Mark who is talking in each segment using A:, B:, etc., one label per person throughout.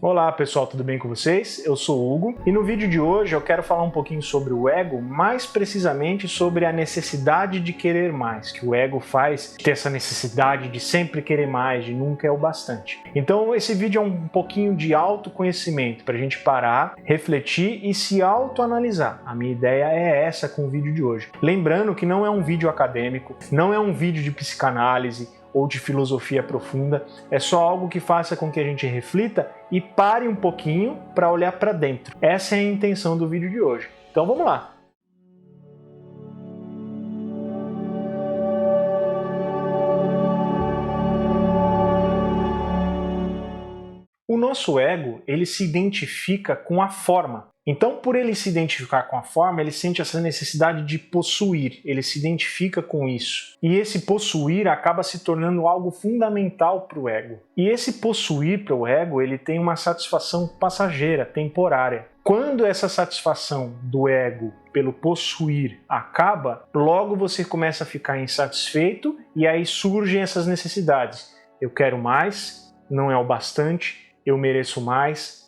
A: Olá pessoal, tudo bem com vocês? Eu sou o Hugo e no vídeo de hoje eu quero falar um pouquinho sobre o ego, mais precisamente sobre a necessidade de querer mais, que o ego faz ter essa necessidade de sempre querer mais, de nunca é o bastante. Então esse vídeo é um pouquinho de autoconhecimento, para a gente parar, refletir e se autoanalisar. A minha ideia é essa com o vídeo de hoje. Lembrando que não é um vídeo acadêmico, não é um vídeo de psicanálise, ou de filosofia profunda, é só algo que faça com que a gente reflita e pare um pouquinho para olhar para dentro. Essa é a intenção do vídeo de hoje. Então vamos lá! O nosso ego, ele se identifica com a forma. Então, por ele se identificar com a forma, ele sente essa necessidade de possuir, ele se identifica com isso. E esse possuir acaba se tornando algo fundamental para o ego. E esse possuir para o ego, ele tem uma satisfação passageira, temporária. Quando essa satisfação do ego pelo possuir acaba, logo você começa a ficar insatisfeito e aí surgem essas necessidades. Eu quero mais, não é o bastante, eu mereço mais.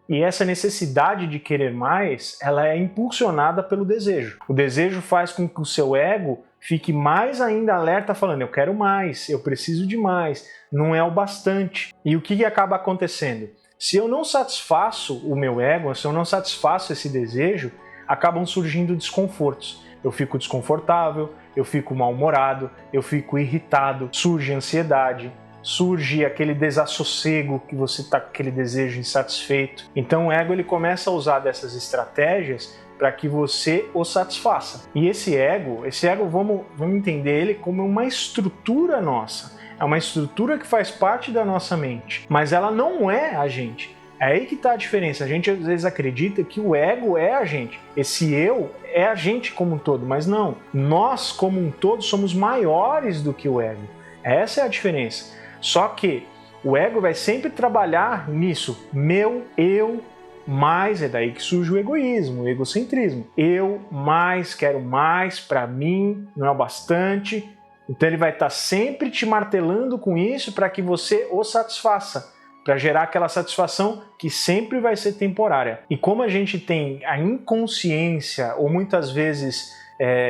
A: E essa necessidade de querer mais, ela é impulsionada pelo desejo. O desejo faz com que o seu ego fique mais ainda alerta, falando, eu quero mais, eu preciso de mais, não é o bastante. E o que acaba acontecendo? Se eu não satisfaço o meu ego, se eu não satisfaço esse desejo, acabam surgindo desconfortos. Eu fico desconfortável, eu fico mal-humorado, eu fico irritado, surge ansiedade, surge aquele desassossego que você está com aquele desejo insatisfeito. Então o ego ele começa a usar dessas estratégias para que você o satisfaça. E esse ego vamos entender ele como uma estrutura nossa. É uma estrutura que faz parte da nossa mente, mas ela não é a gente. É aí que está a diferença. A gente às vezes acredita que o ego é a gente. Esse eu é a gente como um todo, mas não. Nós como um todo somos maiores do que o ego. Essa é a diferença. Só que o ego vai sempre trabalhar nisso. Meu, eu, mais, é daí que surge o egoísmo, o egocentrismo. Eu, mais, quero mais, para mim, não é o bastante. Então ele vai estar sempre te martelando com isso para que você o satisfaça, para gerar aquela satisfação que sempre vai ser temporária. E como a gente tem a inconsciência, ou muitas vezes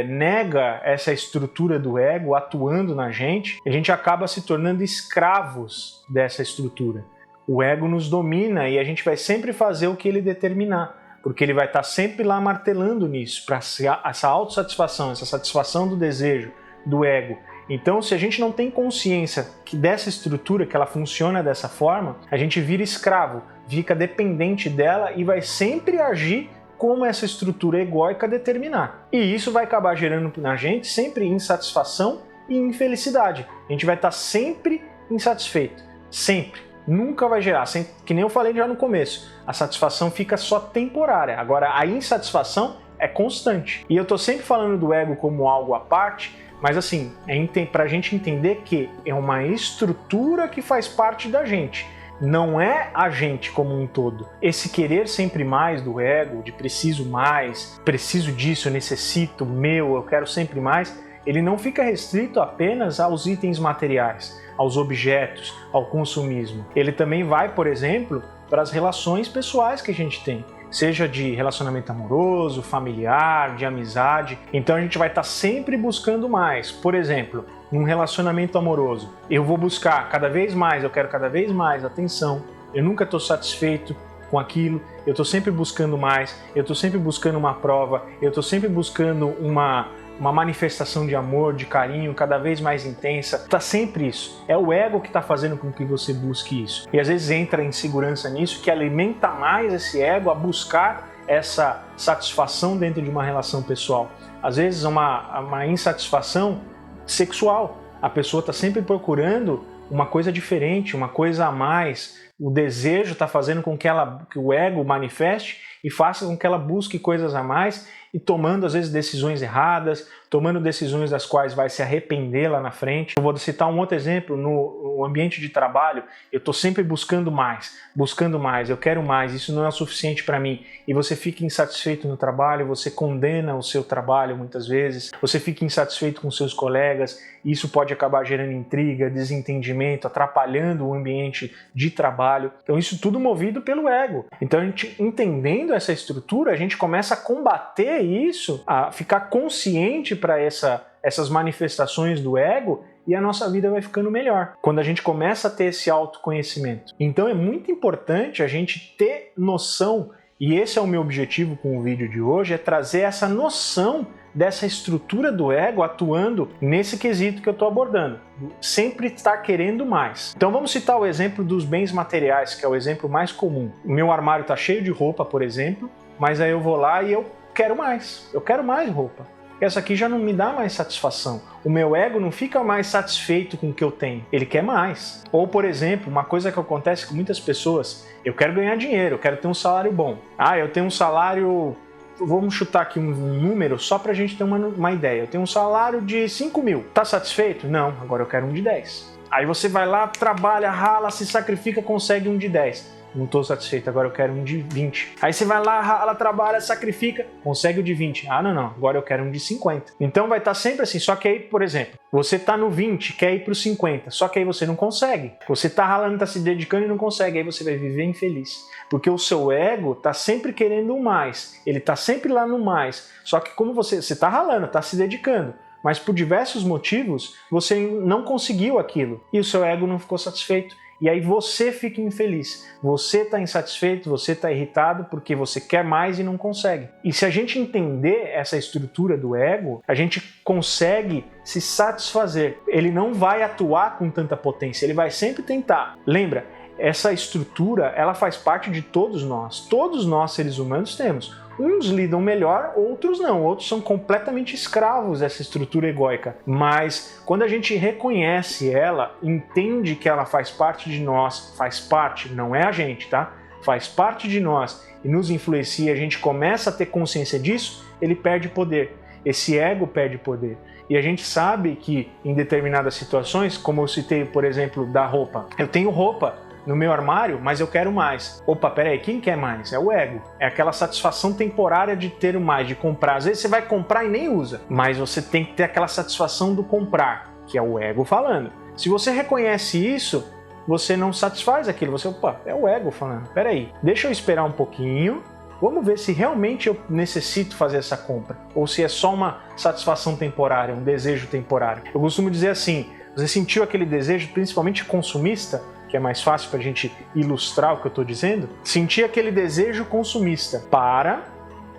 A: nega essa estrutura do ego atuando na gente, a gente acaba se tornando escravos dessa estrutura. O ego nos domina e a gente vai sempre fazer o que ele determinar, porque ele vai estar sempre lá martelando nisso, para essa autossatisfação, essa satisfação do desejo, do ego. Então, se a gente não tem consciência dessa estrutura, que ela funciona dessa forma, a gente vira escravo, fica dependente dela e vai sempre agir como essa estrutura egóica determinar. E isso vai acabar gerando na gente sempre insatisfação e infelicidade. A gente vai estar sempre insatisfeito. Sempre. Nunca vai gerar. Que nem eu falei já no começo. A satisfação fica só temporária. Agora, a insatisfação é constante. E eu estou sempre falando do ego como algo à parte, mas assim, para a gente entender que é uma estrutura que faz parte da gente. Não é a gente como um todo. Esse querer sempre mais do ego, de preciso mais, preciso disso, eu necessito, eu quero sempre mais, ele não fica restrito apenas aos itens materiais, aos objetos, ao consumismo. Ele também vai, por exemplo, para as relações pessoais que a gente tem, seja de relacionamento amoroso, familiar, de amizade. Então a gente vai estar sempre buscando mais. Por exemplo, num relacionamento amoroso, eu vou buscar cada vez mais, eu quero cada vez mais atenção, eu nunca estou satisfeito com aquilo, eu estou sempre buscando mais, eu estou sempre buscando uma prova, eu estou sempre buscando uma manifestação de amor, de carinho, cada vez mais intensa. Está sempre isso. É o ego que está fazendo com que você busque isso. E às vezes entra insegurança nisso, que alimenta mais esse ego a buscar essa satisfação dentro de uma relação pessoal. Às vezes uma insatisfação sexual. A pessoa está sempre procurando uma coisa diferente, uma coisa a mais. O desejo está fazendo com que o ego manifeste e faça com que ela busque coisas a mais e tomando às vezes decisões erradas, tomando decisões das quais vai se arrepender lá na frente. Eu vou citar um outro exemplo, no ambiente de trabalho, eu estou sempre buscando mais, eu quero mais, isso não é o suficiente para mim, e você fica insatisfeito no trabalho, você condena o seu trabalho muitas vezes, você fica insatisfeito com seus colegas, e isso pode acabar gerando intriga, desentendimento, atrapalhando o ambiente de trabalho. Então isso tudo movido pelo ego. Então a gente, entendendo essa estrutura, a gente começa a combater isso, a ficar consciente para essas manifestações do ego, e a nossa vida vai ficando melhor, quando a gente começa a ter esse autoconhecimento. Então é muito importante a gente ter noção, e esse é o meu objetivo com o vídeo de hoje, é trazer essa noção dessa estrutura do ego atuando nesse quesito que eu estou abordando. Sempre estar querendo mais. Então vamos citar o exemplo dos bens materiais, que é o exemplo mais comum. O meu armário está cheio de roupa, por exemplo, mas aí eu vou lá e eu quero mais roupa. Essa aqui já não me dá mais satisfação. O meu ego não fica mais satisfeito com o que eu tenho. Ele quer mais. Ou, por exemplo, uma coisa que acontece com muitas pessoas, eu quero ganhar dinheiro, eu quero ter um salário bom. Eu tenho um salário, vamos chutar aqui um número só pra gente ter uma ideia. Eu tenho um salário de 5 mil. Tá satisfeito? Não, agora eu quero um de 10. Aí você vai lá, trabalha, rala, se sacrifica, consegue um de 10. Não estou satisfeito, agora eu quero um de 20. Aí você vai lá, rala, trabalha, sacrifica, consegue o de 20. Não, agora eu quero um de 50. Então vai estar sempre assim, só que aí, por exemplo, você está no 20, quer ir para o 50, só que aí você não consegue. Você está ralando, está se dedicando e não consegue, aí você vai viver infeliz. Porque o seu ego está sempre querendo o mais, ele está sempre lá no mais. Só que como você está ralando, está se dedicando, mas por diversos motivos você não conseguiu aquilo e o seu ego não ficou satisfeito. E aí você fica infeliz, você está insatisfeito, você está irritado porque você quer mais e não consegue. E se a gente entender essa estrutura do ego, a gente consegue se satisfazer. Ele não vai atuar com tanta potência, ele vai sempre tentar. Lembra, essa estrutura ela faz parte de todos nós seres humanos temos. Uns lidam melhor, outros não. Outros são completamente escravos dessa estrutura egóica. Mas quando a gente reconhece ela, entende que ela faz parte de nós, faz parte, não é a gente, tá? Faz parte de nós e nos influencia, a gente começa a ter consciência disso, ele perde poder. Esse ego perde poder. E a gente sabe que em determinadas situações, como eu citei, por exemplo, da roupa. Eu tenho roupa no meu armário, mas eu quero mais. Opa, peraí, quem quer mais? É o ego. É aquela satisfação temporária de ter mais, de comprar. Às vezes você vai comprar e nem usa, mas você tem que ter aquela satisfação do comprar, que é o ego falando. Se você reconhece isso, você não satisfaz aquilo. Você, opa, é o ego falando. Peraí, deixa eu esperar um pouquinho. Vamos ver se realmente eu necessito fazer essa compra. Ou se é só uma satisfação temporária, um desejo temporário. Eu costumo dizer assim, você sentiu aquele desejo, principalmente consumista, que é mais fácil para a gente ilustrar o que eu estou dizendo, sentir aquele desejo consumista.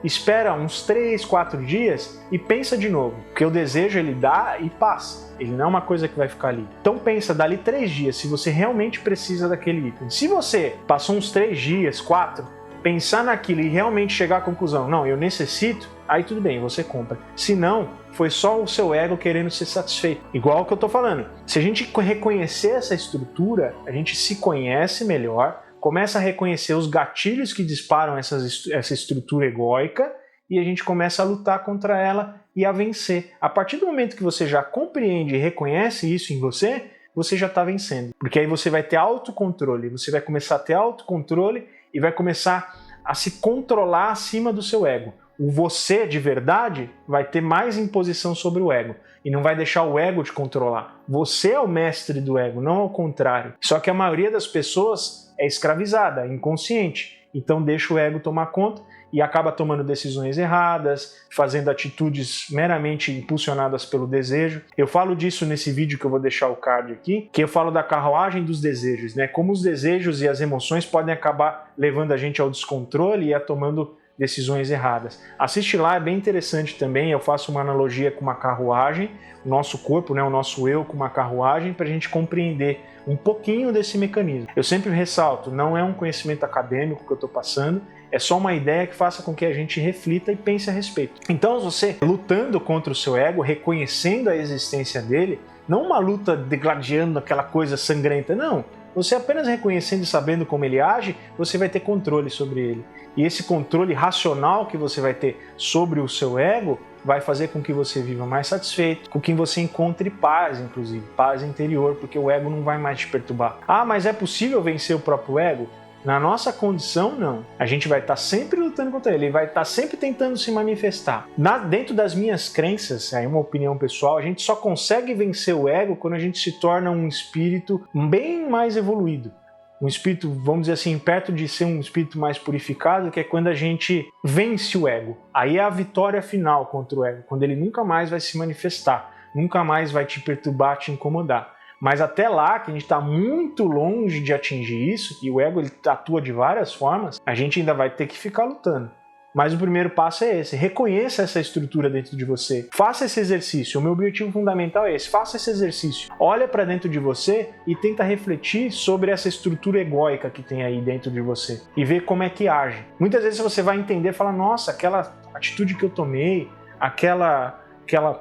A: Espera uns 3, 4 dias e pensa de novo. Porque o desejo ele dá e passa. Ele não é uma coisa que vai ficar ali. Então pensa, dali 3 dias, se você realmente precisa daquele item. Se você passou uns 3 dias, 4, pensar naquilo e realmente chegar à conclusão, não, eu necessito, aí tudo bem, você compra. Se não, foi só o seu ego querendo ser satisfeito. Igual o que eu tô falando. Se a gente reconhecer essa estrutura, a gente se conhece melhor, começa a reconhecer os gatilhos que disparam essa estrutura egóica e a gente começa a lutar contra ela e a vencer. A partir do momento que você já compreende e reconhece isso em você, você já está vencendo. Porque aí você vai ter autocontrole, você vai começar a ter autocontrole e vai começar a se controlar acima do seu ego. O você de verdade vai ter mais imposição sobre o ego e não vai deixar o ego te controlar. Você é o mestre do ego, não ao contrário. Só que a maioria das pessoas é escravizada, é inconsciente. Então deixa o ego tomar conta e acaba tomando decisões erradas, fazendo atitudes meramente impulsionadas pelo desejo. Eu falo disso nesse vídeo que eu vou deixar o card aqui, que eu falo da carruagem dos desejos, né? Como os desejos e as emoções podem acabar levando a gente ao descontrole e a tomando decisões erradas. Assiste lá, é bem interessante também. Eu faço uma analogia com uma carruagem, o nosso corpo, né, o nosso eu com uma carruagem, para a gente compreender um pouquinho desse mecanismo. Eu sempre ressalto, não é um conhecimento acadêmico que eu estou passando, é só uma ideia que faça com que a gente reflita e pense a respeito. Então, você lutando contra o seu ego, reconhecendo a existência dele, não uma luta degladiando aquela coisa sangrenta, não. Você apenas reconhecendo e sabendo como ele age, você vai ter controle sobre ele. E esse controle racional que você vai ter sobre o seu ego vai fazer com que você viva mais satisfeito, com que você encontre paz, inclusive, paz interior, porque o ego não vai mais te perturbar. Ah, mas é possível vencer o próprio ego? Na nossa condição, não. A gente vai estar sempre lutando contra ele vai estar sempre tentando se manifestar. Dentro das minhas crenças, é uma opinião pessoal, a gente só consegue vencer o ego quando a gente se torna um espírito bem mais evoluído. Um espírito, vamos dizer assim, perto de ser um espírito mais purificado, que é quando a gente vence o ego. Aí é a vitória final contra o ego, quando ele nunca mais vai se manifestar, nunca mais vai te perturbar, te incomodar. Mas até lá, que a gente está muito longe de atingir isso, e o ego ele atua de várias formas, a gente ainda vai ter que ficar lutando. Mas o primeiro passo é esse, reconheça essa estrutura dentro de você, faça esse exercício, o meu objetivo fundamental é esse, faça esse exercício, olha para dentro de você e tenta refletir sobre essa estrutura egóica que tem aí dentro de você e ver como é que age. Muitas vezes você vai entender e falar, nossa, aquela atitude que eu tomei, aquela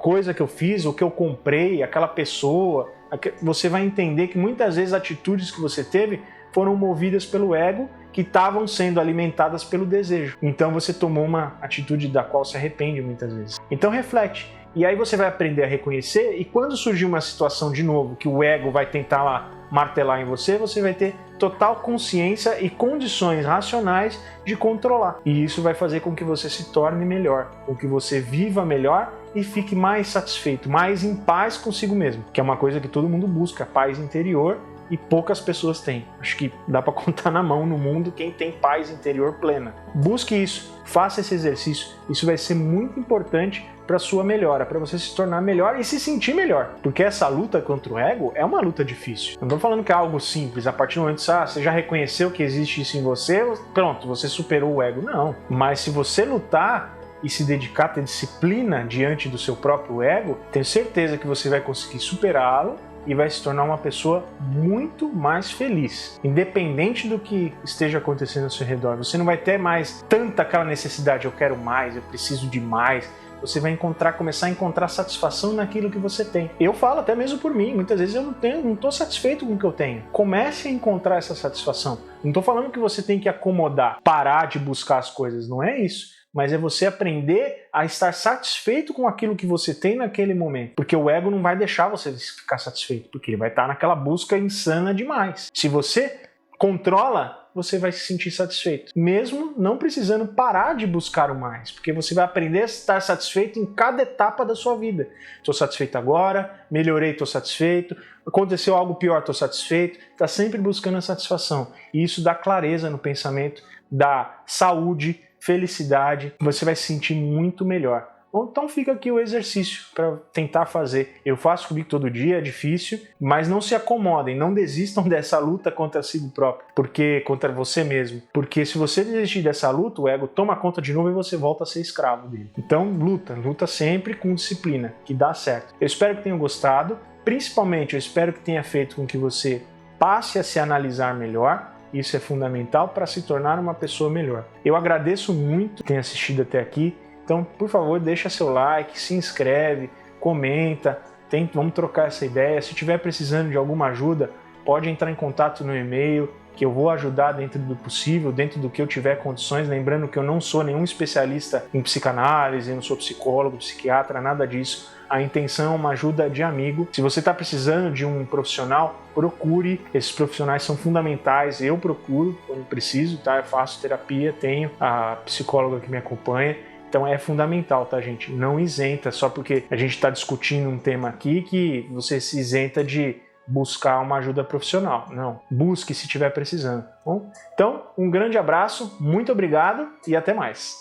A: coisa que eu fiz, o que eu comprei, aquela pessoa, você vai entender que muitas vezes atitudes que você teve foram movidas pelo ego que estavam sendo alimentadas pelo desejo. Então você tomou uma atitude da qual se arrepende muitas vezes. Então reflete. E aí você vai aprender a reconhecer e quando surgir uma situação de novo que o ego vai tentar lá martelar em você, você vai ter total consciência e condições racionais de controlar. E isso vai fazer com que você se torne melhor, com que você viva melhor e fique mais satisfeito, mais em paz consigo mesmo, que é uma coisa que todo mundo busca, paz interior, e poucas pessoas têm. Acho que dá para contar na mão no mundo quem tem paz interior plena. Busque isso, faça esse exercício, isso vai ser muito importante para sua melhora, para você se tornar melhor e se sentir melhor, porque essa luta contra o ego é uma luta difícil. Não estou falando que é algo simples, a partir do momento que você já reconheceu que existe isso em você, pronto, você superou o ego. Não, mas se você lutar e se dedicar, ter disciplina diante do seu próprio ego, tenho certeza que você vai conseguir superá-lo e vai se tornar uma pessoa muito mais feliz. Independente do que esteja acontecendo ao seu redor, você não vai ter mais tanta aquela necessidade, eu quero mais, eu preciso de mais. Você vai começar a encontrar satisfação naquilo que você tem. Eu falo até mesmo por mim, muitas vezes eu não estou satisfeito com o que eu tenho. Comece a encontrar essa satisfação. Não estou falando que você tem que acomodar, parar de buscar as coisas, não é isso. Mas é você aprender a estar satisfeito com aquilo que você tem naquele momento. Porque o ego não vai deixar você ficar satisfeito, porque ele vai estar naquela busca insana demais. Se você controla, você vai se sentir satisfeito, mesmo não precisando parar de buscar o mais, porque você vai aprender a estar satisfeito em cada etapa da sua vida. Estou satisfeito agora, melhorei, estou satisfeito, aconteceu algo pior, estou satisfeito. Está sempre buscando a satisfação. E isso dá clareza no pensamento, dá saúde, felicidade, você vai se sentir muito melhor. Bom, então fica aqui o exercício para tentar fazer. Eu faço comigo todo dia, é difícil, mas não se acomodem, não desistam dessa luta contra si próprio, contra você mesmo. Porque se você desistir dessa luta, o ego toma conta de novo e você volta a ser escravo dele. Então luta sempre com disciplina, que dá certo. Eu espero que tenham gostado, principalmente eu espero que tenha feito com que você passe a se analisar melhor. Isso é fundamental para se tornar uma pessoa melhor. Eu agradeço muito por ter assistido até aqui. Então, por favor, deixa seu like, se inscreve, comenta, vamos trocar essa ideia. Se estiver precisando de alguma ajuda, pode entrar em contato no e-mail, que eu vou ajudar dentro do possível, dentro do que eu tiver condições. Lembrando que eu não sou nenhum especialista em psicanálise, eu não sou psicólogo, psiquiatra, nada disso. A intenção é uma ajuda de amigo. Se você está precisando de um profissional, procure. Esses profissionais são fundamentais. Eu procuro quando preciso, tá? Eu faço terapia, tenho a psicóloga que me acompanha. Então é fundamental, tá, gente? Não isenta, só porque a gente está discutindo um tema aqui que você se isenta de buscar uma ajuda profissional. Não, busque se estiver precisando. Bom? Então, um grande abraço, muito obrigado e até mais.